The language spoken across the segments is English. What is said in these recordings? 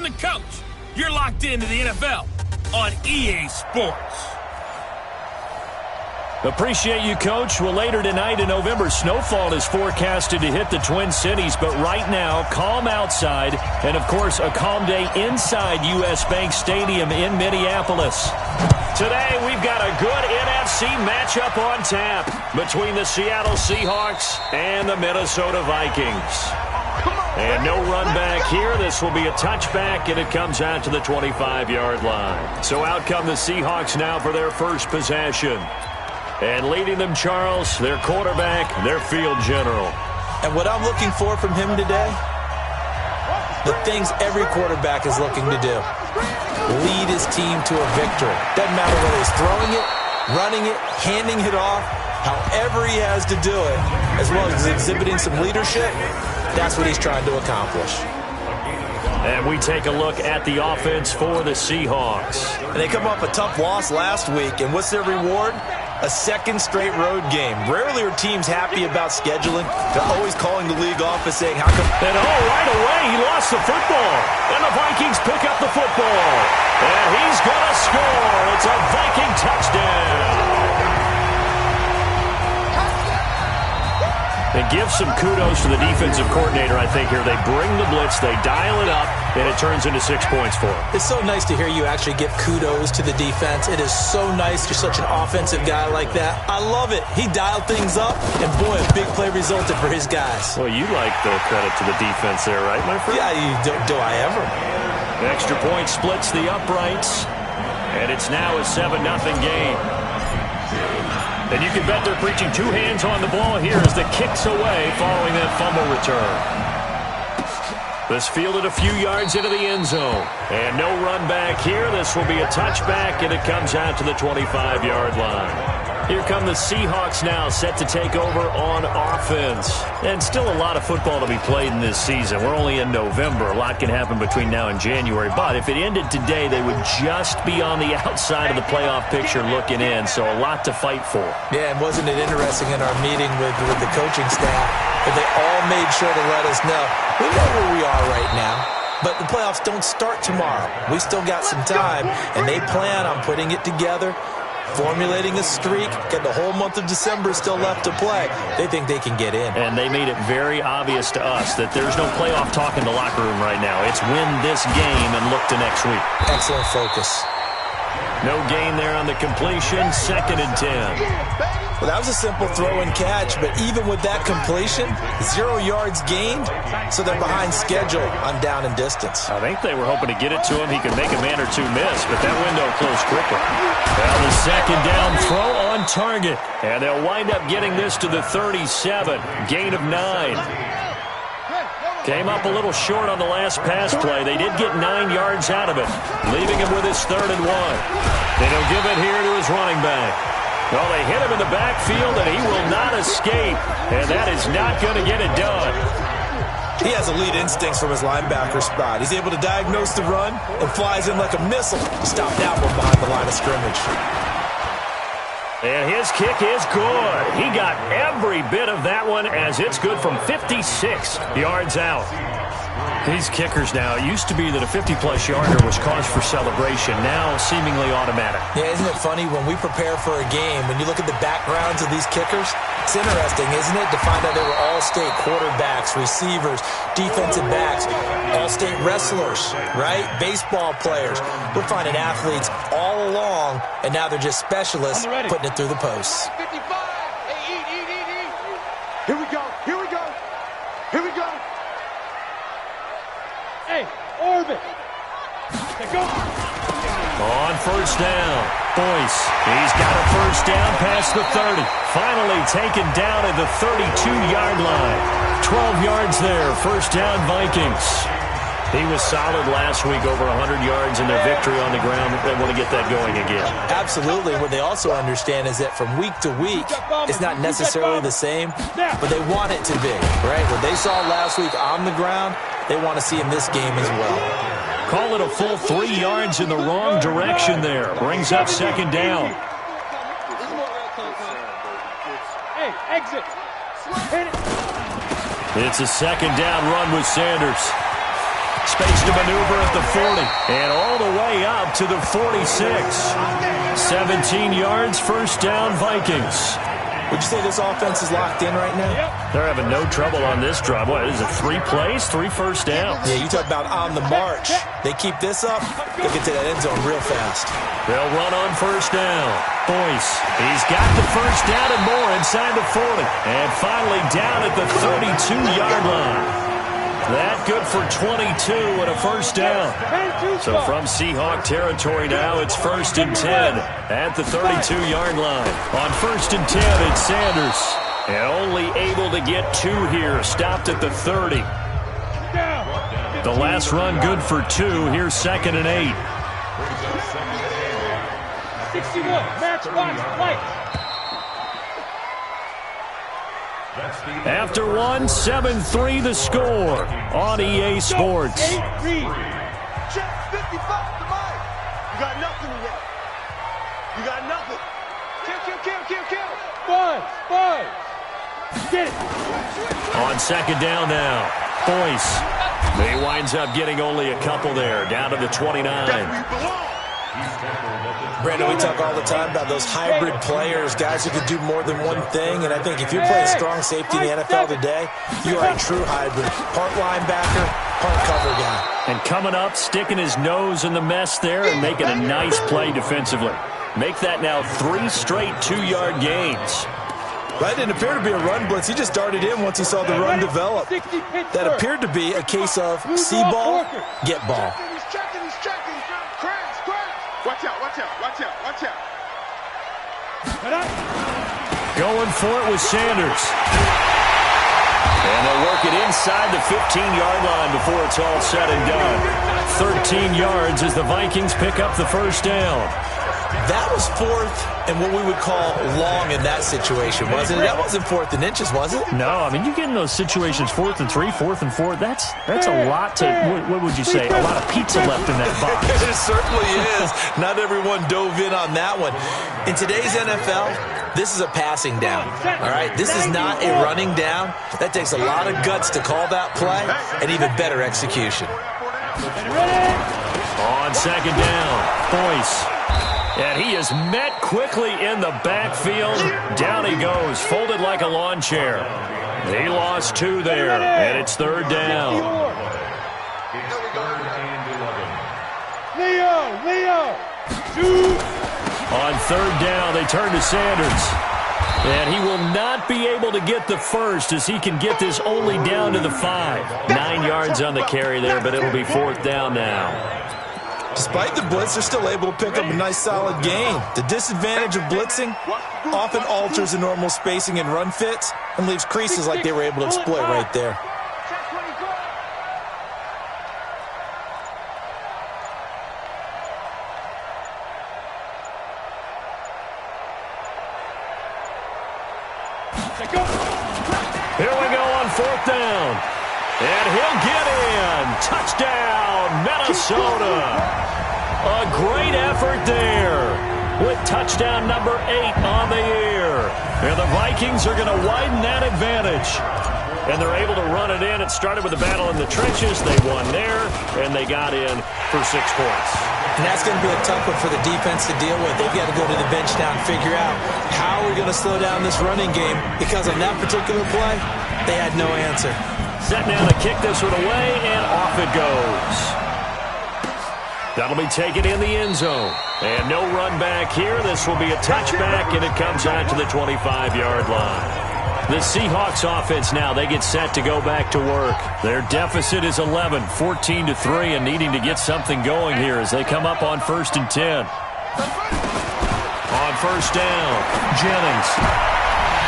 I'm the coach. You're locked into the NFL on EA Sports. Appreciate you, Coach. Well, later tonight in November, snowfall is forecasted to hit the Twin Cities, but right now, calm outside, and of course, a calm day inside U.S. Bank Stadium in Minneapolis. Today, we've got a good NFC matchup on tap between the Seattle Seahawks and the Minnesota Vikings. And no run back here. This will be a touchback, and it comes out to the 25-yard line. So out come the Seahawks now for their first possession. And leading them, Charles, their quarterback, their field general. And what I'm looking for from him today, the things every quarterback is looking to do. Lead his team to a victory. Doesn't matter whether he's throwing it, running it, handing it off, however he has to do it, as well as exhibiting some leadership, that's what he's trying to accomplish. And we take a look at the offense for the Seahawks. And they come off a tough loss last week, and what's their reward? A second straight road game. Rarely are teams happy about scheduling. They're always calling the league office saying, how come? And right away, he lost the football. And the Vikings pick up the football. And he's going to score. It's a Viking touchdown. And give some kudos to the defensive coordinator, I think, here. They bring the blitz, they dial it up, and it turns into 6 points for them. It's so nice to hear you actually give kudos to the defense. It is so nice. You're such an offensive guy like that. I love it. He dialed things up, and boy, a big play resulted for his guys. Well, you like the credit to the defense there, right, my friend? Yeah, do I ever? Extra point splits the uprights, and it's now a 7-0 game. And you can bet they're preaching two hands on the ball here as the kick's away following that fumble return. This fielded a few yards into the end zone. And no run back here. This will be a touchback, and it comes out to the 25-yard line. Here come the Seahawks now, set to take over on offense. And still a lot of football to be played in this season. We're only in November. A lot can happen between now and January. But if it ended today, they would just be on the outside of the playoff picture looking in. So a lot to fight for. Yeah, and wasn't it interesting in our meeting with the coaching staff that they all made sure to let us know, we know where we are right now. But the playoffs don't start tomorrow. We still got some time, and they plan on putting it together, formulating a streak, got the whole month of December still left to play. They think they can get in. And they made it very obvious to us that there's no playoff talk in the locker room right now. It's win this game and look to next week. Excellent focus. No gain there on the completion, 2nd and 10. Well, that was a simple throw and catch, but even with that completion, 0 yards gained, so they're behind schedule on down and distance. I think they were hoping to get it to him. He could make a man or two miss, but that window closed quickly. Well, the 2nd down throw on target, and they'll wind up getting this to the 37, gain of 9. Came up a little short on the last pass play. They did get 9 yards out of it, leaving him with his 3rd and 1. And he'll give it here to his running back. Well, they hit him in the backfield, and he will not escape. And that is not going to get it done. He has elite instincts from his linebacker spot. He's able to diagnose the run and flies in like a missile. Stop that one behind the line of scrimmage. And his kick is good. He got every bit of that one as it's good from 56 yards out. These kickers now, it used to be that a 50-plus yarder was cause for celebration. Now, seemingly automatic. Yeah, isn't it funny when we prepare for a game, when you look at the backgrounds of these kickers, it's interesting, isn't it, to find out they were all-state quarterbacks, receivers, defensive backs, all-state wrestlers, right? Baseball players. We're finding athletes all along, and now they're just specialists putting it through the posts. 55. Hey, eat. Here we go. Here we go. Hey, orbit. Go. On first down, Boyce. He's got a first down past the 30. Finally taken down at the 32-yard line. 12 yards there, first down Vikings. He was solid last week, over 100 yards in their victory on the ground. They want to get that going again. Absolutely. What they also understand is that from week to week, it's not necessarily the same, but they want it to be, right? What they saw last week on the ground, they want to see in this game as well. Call it a full 3 yards in the wrong direction there. Brings up 2nd down. Hey, exit. Hit it. It's a 2nd down run with Sanders. Space to maneuver at the 40. And all the way up to the 46. 17 yards, first down, Vikings. Would you say this offense is locked in right now? They're having no trouble on this drive. What, is it 3 plays, 3 first downs? Yeah, you talk about on the march. They keep this up, they'll get to that end zone real fast. They'll run on first down. Boyce, he's got the first down and more inside the 40. And finally down at the 32-yard line. That good for 22 and a first down. So from Seahawk territory now, it's 1st and 10 at the 32-yard line. On 1st and 10, it's Sanders. And only able to get 2 here. Stopped at the 30. The last run good for 2. Here's 2nd and 8. 61, match, watch, light. After 1, 7-3 the score on EA Sports. Check 55 to Mike. You got nothing yet. You got nothing. Kill. Buzz. Get it. On 2nd down now, Boyce. He winds up getting only a couple there, down to the 29. Brandon, we talk all the time about those hybrid players, guys who can do more than one thing, and I think if you're playing strong safety in the NFL today, you are a true hybrid. Part linebacker, part cover guy. And coming up, sticking his nose in the mess there and making a nice play defensively. Make that now 3 straight 2-yard gains. That didn't appear to be a run blitz. He just darted in once he saw the run develop. That appered to be a case of see ball, get ball. He's checking. Crash. Watch out. Going for it with Sanders. And they'll work it inside the 15-yard line before it's all said and done. 13 yards as the Vikings pick up the first down. That was 4th and what we would call long in that situation, wasn't it? That wasn't 4th and inches, was it? No, I mean, you get in those situations 4th and 3, 4th and 4. That's a lot to, what would you say, a lot of pizza left in that box. It certainly is. Not everyone dove in on that one. In today's NFL, this is a passing down, all right? This is not a running down. That takes a lot of guts to call that play and even better execution. On 2nd down, Boyce. And he is met quickly in the backfield. Down he goes, folded like a lawn chair. He lost 2 there, and it's 3rd down. Leo. 2. On 3rd down, they turn to Sanders. And he will not be able to get the first as he can get this only down to the 5. 9 yards on the carry there, but it'll be 4th down now. Despite the blitz, they're still able to pick up a nice solid gain. The disadvantage of blitzing often alters the normal spacing and run fits and leaves creases like they were able to exploit right there. Here we go on 4th down. And he'll get in. Touchdown, Minnesota. A great effort there with touchdown number 8 on the year. And the Vikings are going to widen that advantage. And they're able to run it in. It started with a battle in the trenches. They won there, and they got in for 6 points. And that's going to be a tough one for the defense to deal with. They've got to go to the bench now and figure out how we're going to slow down this running game, because on that particular play, they had no answer. Set now to kick this one away, and off it goes. That'll be taken in the end zone. And no run back here. This will be a touchback, and it comes out to the 25-yard line. The Seahawks offense now, they get set to go back to work. Their deficit is 11, 14-3, and needing to get something going here as they come up on 1st and 10. On 1st down, Jennings.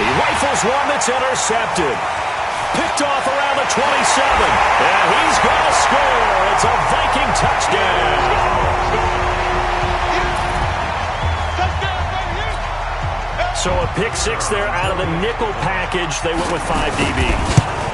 He rifles one that's intercepted. Picked off around the 27. And he's going to score. It's a Viking touchdown. So a pick 6 there out of the nickel package. They went with 5 DBs.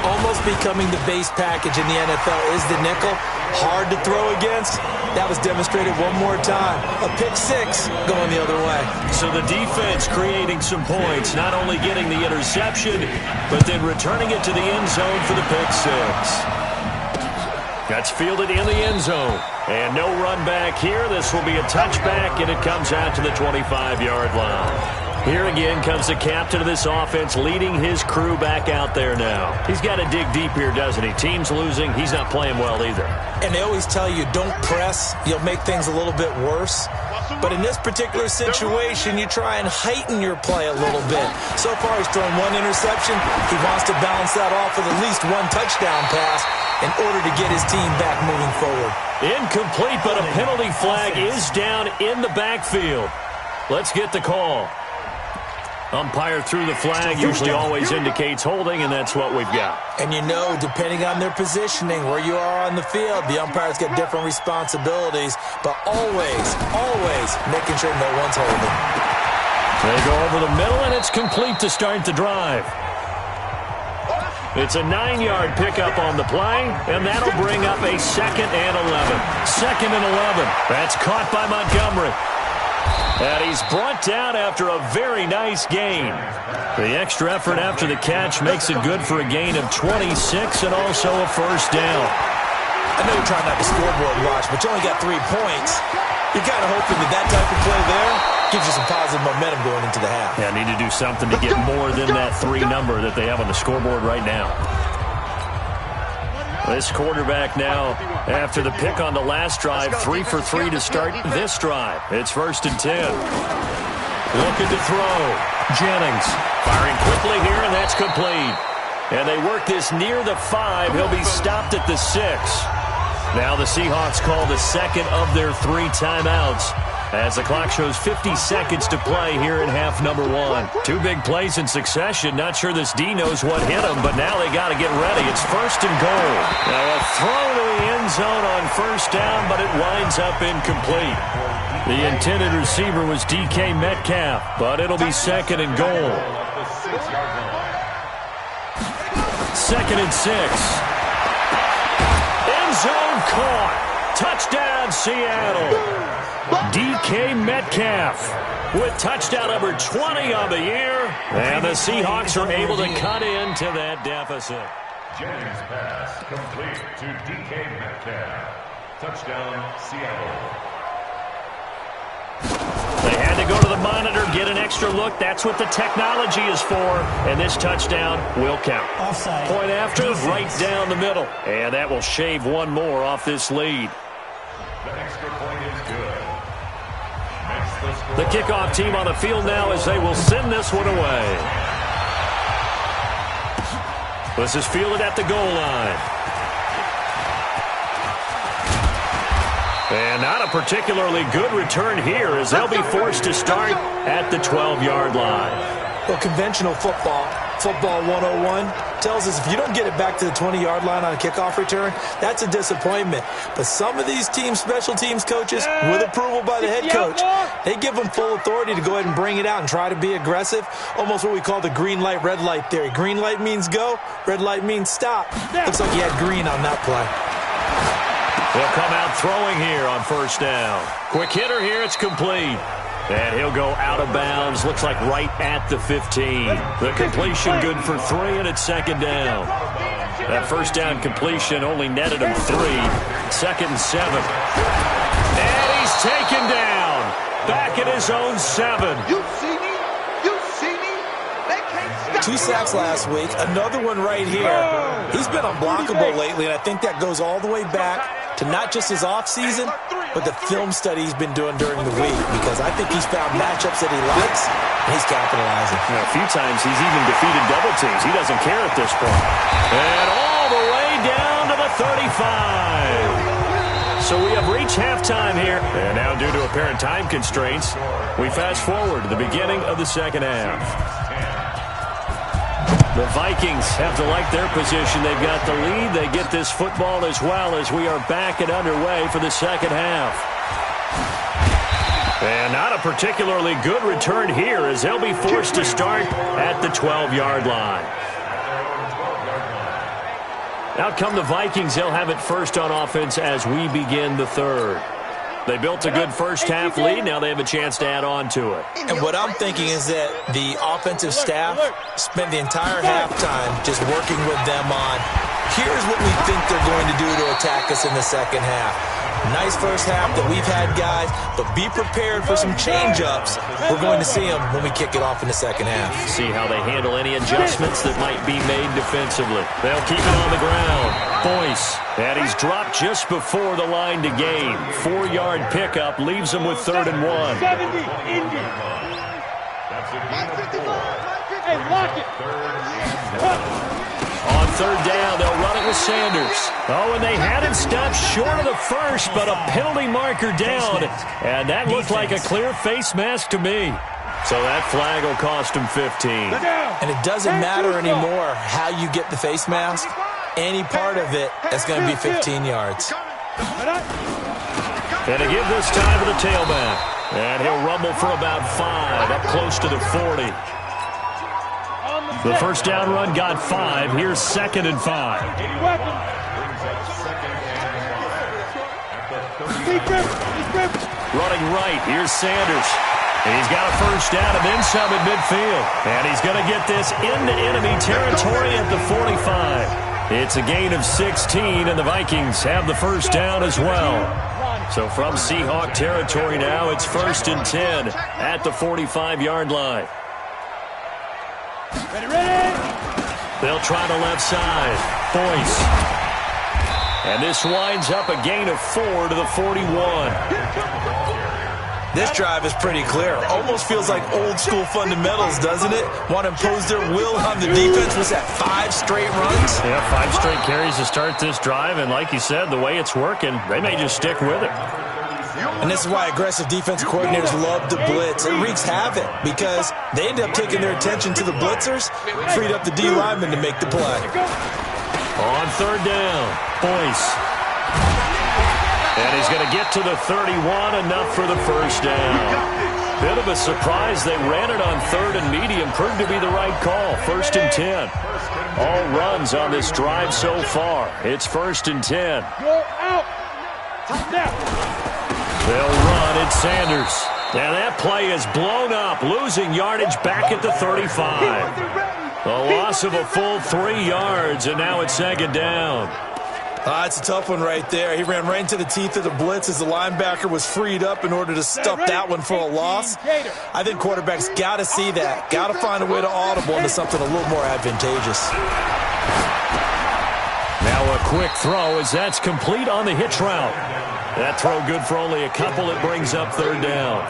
Almost becoming the base package in the NFL is the nickel. Hard to throw against. That was demonstrated one more time. A pick 6 going the other way. So the defense creating some points, not only getting the interception, but then returning it to the end zone for the pick 6. That's fielded in the end zone. And no run back here. This will be a touchback, and it comes out to the 25-yard line. Here again comes the captain of this offense leading his crew back out there now. He's got to dig deep here, doesn't he? Team's losing. He's not playing well either. And they always tell you, don't press. You'll make things a little bit worse. But in this particular situation, you try and heighten your play a little bit. So far, he's thrown one interception. He wants to balance that off with at least one touchdown pass in order to get his team back moving forward. Incomplete, but a penalty flag is down in the backfield. Let's get the call. Umpire threw the flag, usually always indicates holding, and that's what we've got. And you know, depending on their positioning, where you are on the field, the umpires get different responsibilities, but always making sure no one's holding. They go over the middle, and it's complete to start the drive. It's a 9-yard pickup on the play, and that'll bring up a 2nd and 11. 2nd and 11. That's caught by Montgomery. And he's brought down after a very nice gain. The extra effort after the catch makes it good for a gain of 26 and also a first down. I know you're trying not to scoreboard watch, but you only got 3 points. You're kind of hoping that type of play there gives you some positive momentum going into the half. Yeah, need to do something to get more than that 3 number that they have on the scoreboard right now. This quarterback now, after the pick on the last drive, 3 for 3 to start this drive. It's 1st and 10. Looking to throw. Jennings firing quickly here, and that's complete. And they work this near the 5. He'll be stopped at the 6. Now the Seahawks call the second of their 3 timeouts, as the clock shows 50 seconds to play here in half number 1. 2 big plays in succession. Not sure this D knows what hit him, but now they got to get ready. It's 1st and goal. Now a throw to the end zone on 1st down, but it winds up incomplete. The intended receiver was DK Metcalf, but it'll be 2nd and goal. 2nd and 6. End zone caught. Touchdown, Seattle. DK Metcalf with touchdown number 20 on the year, and the Seahawks are able to cut into that deficit. Jennings pass complete to DK Metcalf. Touchdown, Seattle. They had to go to the monitor, get an extra look. That's what the technology is for, and this touchdown will count. Offside. Point after, right down the middle, and that will shave one more off this lead. The extra point is good. The kickoff team on the field now as they will send this one away. This is fielded at the goal line. And not a particularly good return here as they'll be forced to start at the 12-yard line. Well, conventional football 101, tells us if you don't get it back to the 20-yard line on a kickoff return, that's a disappointment. But some of these teams, special teams coaches, with approval by the head coach, they give them full authority to go ahead and bring it out and try to be aggressive. Almost what we call the green light, red light theory. Green light means go, red light means stop. Looks like he had green on that play. He'll come out throwing here on 1st down. Quick hitter here, it's complete. And he'll go out of bounds, looks like right at the 15. The completion good for 3, and it's 2nd down. That 1st down completion only netted him 3. 2nd and 7. And he's taken down. Back at his own 7. You see me? You see me? They can't stop 2 sacks last week, another one right here. He's been unblockable lately, and I think that goes all the way back to not just his offseason, but the film study he's been doing during the week, because I think he's found matchups that he likes, and he's capitalizing. A few times he's even defeated double teams. He doesn't care at this point. And all the way down to the 35. So we have reached halftime here. And now, due to apparent time constraints, we fast forward to the beginning of the 2nd half. The Vikings have to like their position. They've got the lead. They get this football as well as we are back and underway for the 2nd half. And not a particularly good return here as they'll be forced to start at the 12-yard line. Out come the Vikings. They'll have it first on offense as we begin the 3rd. They built a good first half lead. Now they have a chance to add on to it. And what I'm thinking is that the offensive staff spend the entire halftime just working with them on Here's what we think they're going to do to attack us in the second half. Nice first half that we've had, guys, but be prepared for some change-ups. We're going to see them when we kick it off in the second half. See how they handle any adjustments that might be made defensively. They'll keep it on the ground. Boyce, and he's dropped just before the line to gain. 4-yard pickup leaves him with 3rd and 1. 70, Indy. Hey, lock it. On 3rd down, they'll run it with Sanders. Oh, and they had him stopped short of the first, but a penalty marker down. And that looked like a clear face mask to me. So that flag will cost him 15. And it doesn't matter anymore how you get the face mask. Any part of it, that's going to be 15 yards. And to give this time to the tailback. And he'll rumble for about 5, up close to the 40. The first down run got 5. Here's 2nd and 5. Running right, here's Sanders. And he's got a first down and then some at midfield. And he's going to get this into enemy territory at the 45. It's a gain of 16, and the Vikings have the first down as well. So from Seahawk territory now, it's 1st and 10 at the 45-yard line. Ready. They'll try the left side. Boyce. And this winds up a gain of 4 to the 41. This drive is pretty clear. Almost feels like old-school fundamentals, doesn't it? Want to impose their will on the defense. Was that 5 straight runs? Yeah, 5 straight carries to start this drive. And like you said, the way it's working, they may just stick with it. And this is why aggressive defensive coordinators love to blitz. It wreaks havoc because they end up taking their attention to the blitzers, freed up the D lineman to make the play. On 3rd down, Boyce. And he's going to get to the 31, enough for the first down. Bit of a surprise. They ran it on 3rd and medium. Proved to be the right call. 1st and 10. All runs on this drive so far. It's 1st and 10. Go out. Now. They'll run. It's Sanders. And that play is blown up, losing yardage back at the 35. A loss of a full 3 yards, and now it's 2nd down. It's a tough one right there. He ran right into the teeth of the blitz as the linebacker was freed up in order to stuff that one for a loss. I think quarterbacks got to see that. Got to find a way to audible into something a little more advantageous. Now a quick throw as that's complete on the hitch route. That throw good for only a couple. It brings up 3rd down.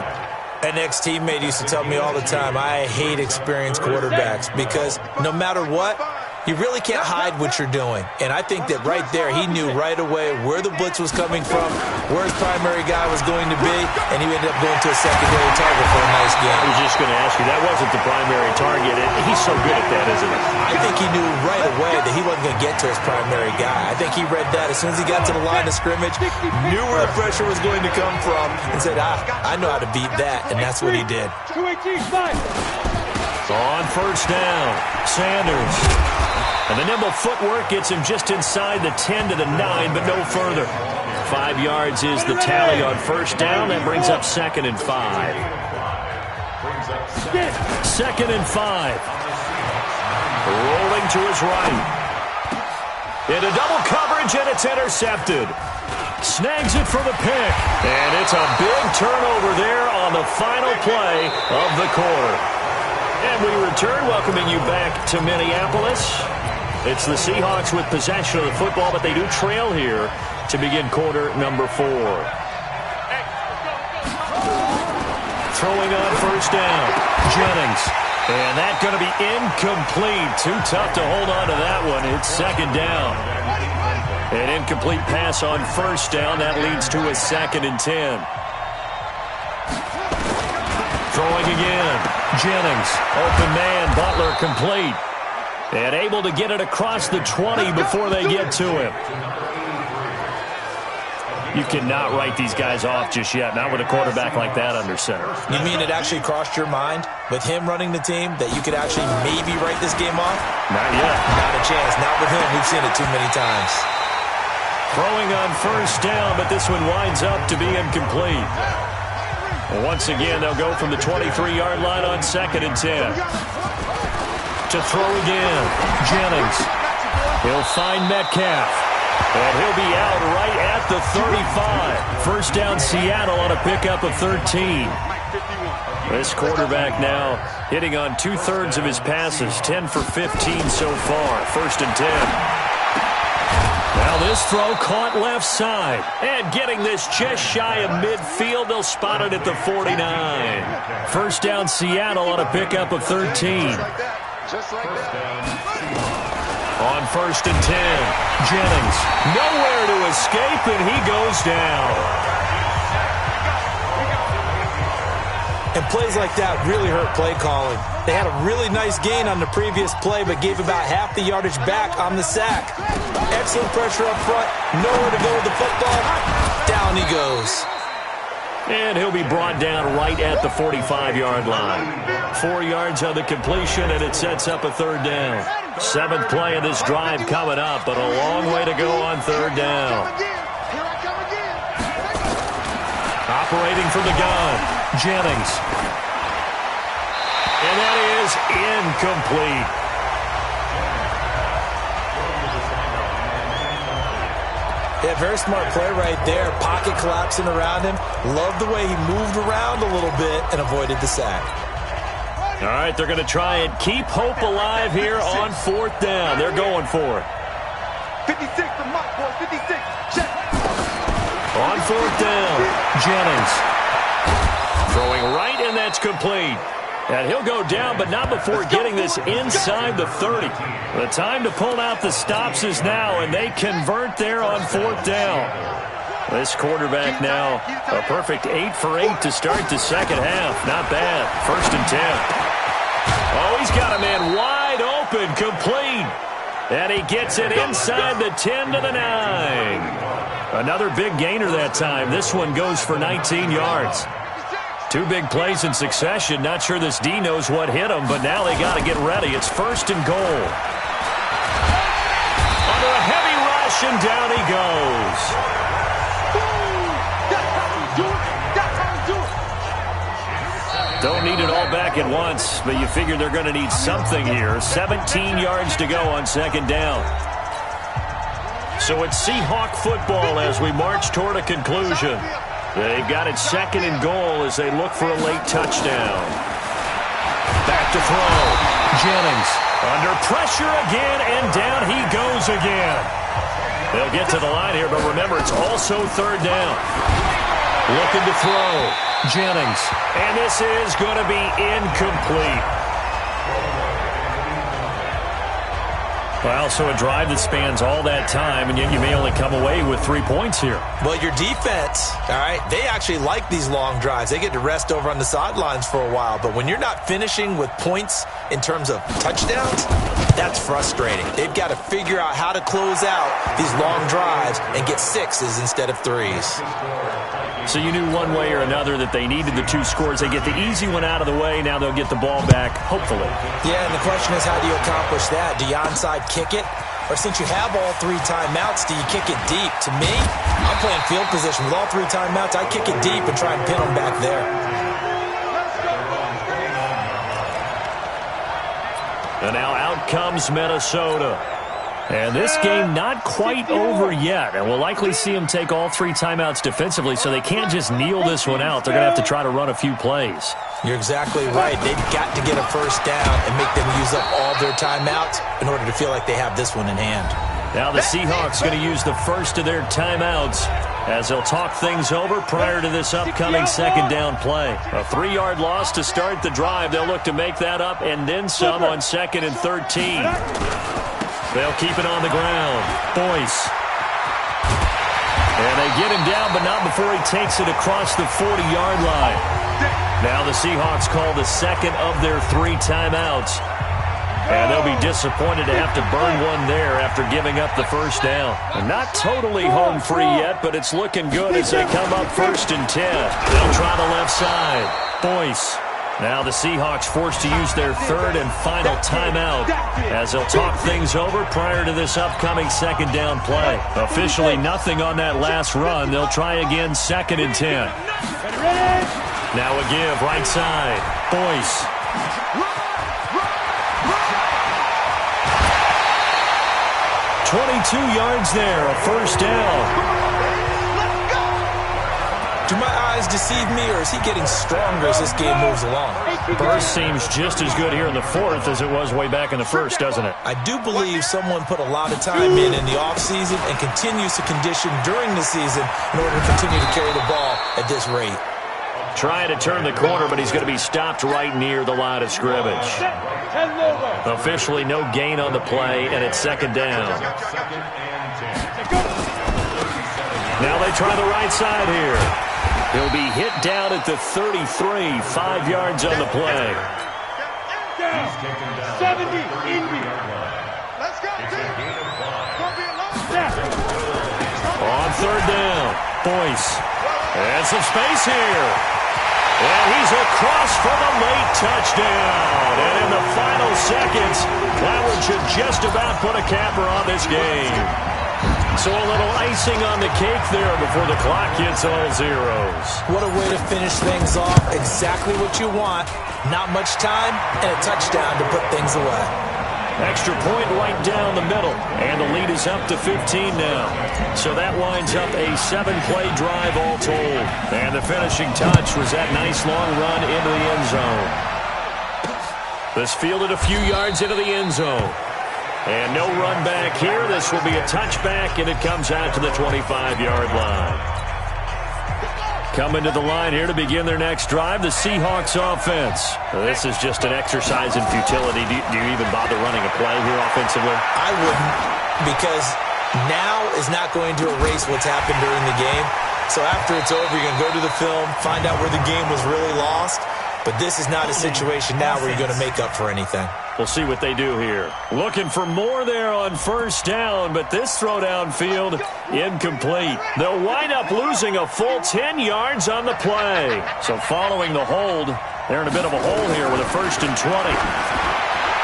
An ex-teammate used to tell me all the time, I hate experienced quarterbacks because no matter what, you really can't hide what you're doing. And I think that right there, he knew right away where the blitz was coming from, where his primary guy was going to be, and he ended up going to a secondary target for a nice game. I was just going to ask you, that wasn't the primary target. He's so good at that, isn't he? I think he knew right away that he wasn't going to get to his primary guy. I think he read that as soon as he got to the line of scrimmage, knew where the pressure was going to come from, and said, I know how to beat that, and that's what he did. 218, 5. On 1st down, Sanders. And the nimble footwork gets him just inside the 10 to the 9, but no further. 5 yards is the tally on 1st down. That brings up 2nd and 5. 2nd and 5. Rolling to his right. Into double coverage, and it's intercepted. Snags it for the pick. And it's a big turnover there on the final play of the quarter. And we return, welcoming you back to Minneapolis. It's the Seahawks with possession of the football, but they do trail here to begin quarter number 4. Throwing on 1st down, Jennings. And that's going to be incomplete. Too tough to hold on to that one. It's 2nd down. An incomplete pass on 1st down. That leads to a 2nd and 10. Throwing again. Jennings. Open man. Butler complete. And able to get it across the 20 before they get to him. You cannot write these guys off just yet. Not with a quarterback like that under center. You mean it actually crossed your mind with him running the team that you could actually maybe write this game off? Not yet. Not a chance. Not with him. We've seen it too many times. Throwing on 1st down, but this one winds up to be incomplete. Once again, they'll go from the 23-yard line on 2nd and 10. To throw again, Jennings. He'll find Metcalf. And he'll be out right at the 35. First down, Seattle on a pickup of 13. This quarterback now hitting on 2/3 of his passes, 10 for 15 so far. First and 10. Now this throw caught left side. And getting this just shy of midfield, they'll spot it at the 49. First down, Seattle on a pickup of 13. Just like that. On first and 10, Jennings nowhere to escape, and he goes down. And plays like that really hurt play calling. They had a really nice gain on the previous play, but gave about half the yardage back on the sack. Excellent pressure up front, nowhere to go with the football. Down he goes. And he'll be brought down right at the 45-yard line. 4 yards on the completion, and it sets up a third down. 7th play of this drive coming up, but a long way to go on third down. Operating from the gun, Jennings. And that is incomplete. Yeah, very smart play right there. Pocket collapsing around him. Love the way he moved around a little bit and avoided the sack. All right, they're going to try and keep hope alive here on 4th down. They're going for it. 56 for Mike, boy. 56. Check. On 4th down, Jennings. Throwing right, and that's complete. And he'll go down, but not before getting this inside the 30. The time to pull out the stops is now, and they convert there on 4th down. This quarterback now, a perfect 8 for 8 to start the second half. Not bad. First and 10. Oh, he's got a man wide open, complete. And he gets it inside the 10 to the 9. Another big gainer that time. This one goes for 19 yards. 2 big plays in succession. Not sure this D knows what hit him, but now they got to get ready. It's first and goal. Under a heavy rush, and down he goes. Don't need it all back at once, but you figure they're going to need something here. 17 yards to go on second down. So it's Seahawk football as we march toward a conclusion. They've got it second and goal as they look for a late touchdown. Back to throw. Jennings under pressure again, and down he goes again. They'll get to the line here, but remember, it's also third down. Looking to throw. Jennings. And this is going to be incomplete. Well, so a drive that spans all that time, and yet you may only come away with 3 points here. Well, your defense, all right, they actually like these long drives. They get to rest over on the sidelines for a while. But when you're not finishing with points in terms of touchdowns, that's frustrating. They've got to figure out how to close out these long drives and get 6s instead of 3s. So you knew one way or another that they needed the 2 scores. They get the easy one out of the way. Now they'll get the ball back, hopefully. Yeah, and the question is, how do you accomplish that? Do you onside kick it? Or since you have all 3 timeouts, do you kick it deep? To me, I'm playing field position. With all 3 timeouts, I kick it deep and try and pin them back there. And now out comes Minnesota. And this game not quite over yet. And we'll likely see them take all 3 timeouts defensively, so they can't just kneel this one out. They're going to have to try to run a few plays. You're exactly right. They've got to get a first down and make them use up all their timeouts in order to feel like they have this one in hand. Now the Seahawks going to use the first of their timeouts as they'll talk things over prior to this upcoming second down play. A 3-yard loss to start the drive. They'll look to make that up and then some on 2nd and 13. They'll keep it on the ground. Boyce. And they get him down, but not before he takes it across the 40-yard line. Now the Seahawks call the second of their 3 timeouts. And they'll be disappointed to have to burn one there after giving up the first down. And not totally home free yet, but it's looking good as they come up 1st and 10. They'll try the left side. Boyce. Now the Seahawks forced to use their 3rd and final timeout as they'll talk things over prior to this upcoming second down play. Officially nothing on that last run. They'll try again 2nd and 10. Now a give right side. Boyce. 22 yards there, a first down. Do my eyes deceive me, or is he getting stronger as this game moves along? Burst seems just as good here in the fourth as it was way back in the first, doesn't it? I do believe someone put a lot of time in the offseason and continues to condition during the season in order to continue to carry the ball at this rate. Trying to turn the corner, but he's going to be stopped right near the line of scrimmage. Officially no gain on the play, and it's second down. Now they try the right side here. He'll be hit down at the 33, 5 yards on the play. 70, Indy. Let's go, On third down, Boyce. And some space here. And he's across for the late touchdown. And in the final seconds, that one should just about put a capper on this game. So a little icing on the cake there before the clock hits all zeros. What a way to finish things off. Exactly what you want. Not much time and a touchdown to put things away. Extra point right down the middle. And the lead is up to 15 now. So that winds up a 7-play drive all told. And the finishing touch was that nice long run into the end zone. This fielded a few yards into the end zone. And no run back here. This will be a touchback, and it comes out to the 25-yard line. Coming to the line here to begin their next drive, the Seahawks offense. This is just an exercise in futility. Do you even bother running a play here offensively? I wouldn't, because now is not going to erase what's happened during the game. So after it's over, you're going to go to the film, find out where the game was really lost. But this is not a situation now where you're going to make up for anything. We'll see what they do here. Looking for more there on first down, but this throw downfield, incomplete. They'll wind up losing a full 10 yards on the play. So following the hold, they're in a bit of a hole here with a 1st and 20.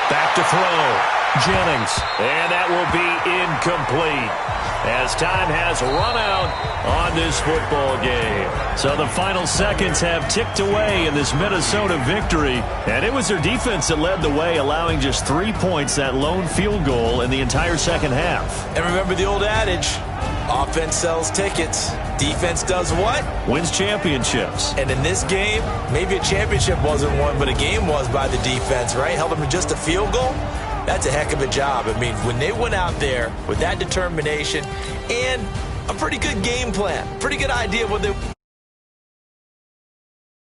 Back to throw. Jennings. And that will be incomplete as time has run out on this football game. So the final seconds have ticked away in this Minnesota victory. And it was their defense that led the way, allowing just 3 points, that lone field goal in the entire second half. And remember the old adage, offense sells tickets. Defense does what? Wins championships. And in this game, maybe a championship wasn't won, but a game was by the defense, right? Held them to just a field goal. That's a heck of a job. I mean, when they went out there with that determination and a pretty good game plan, pretty good idea of what they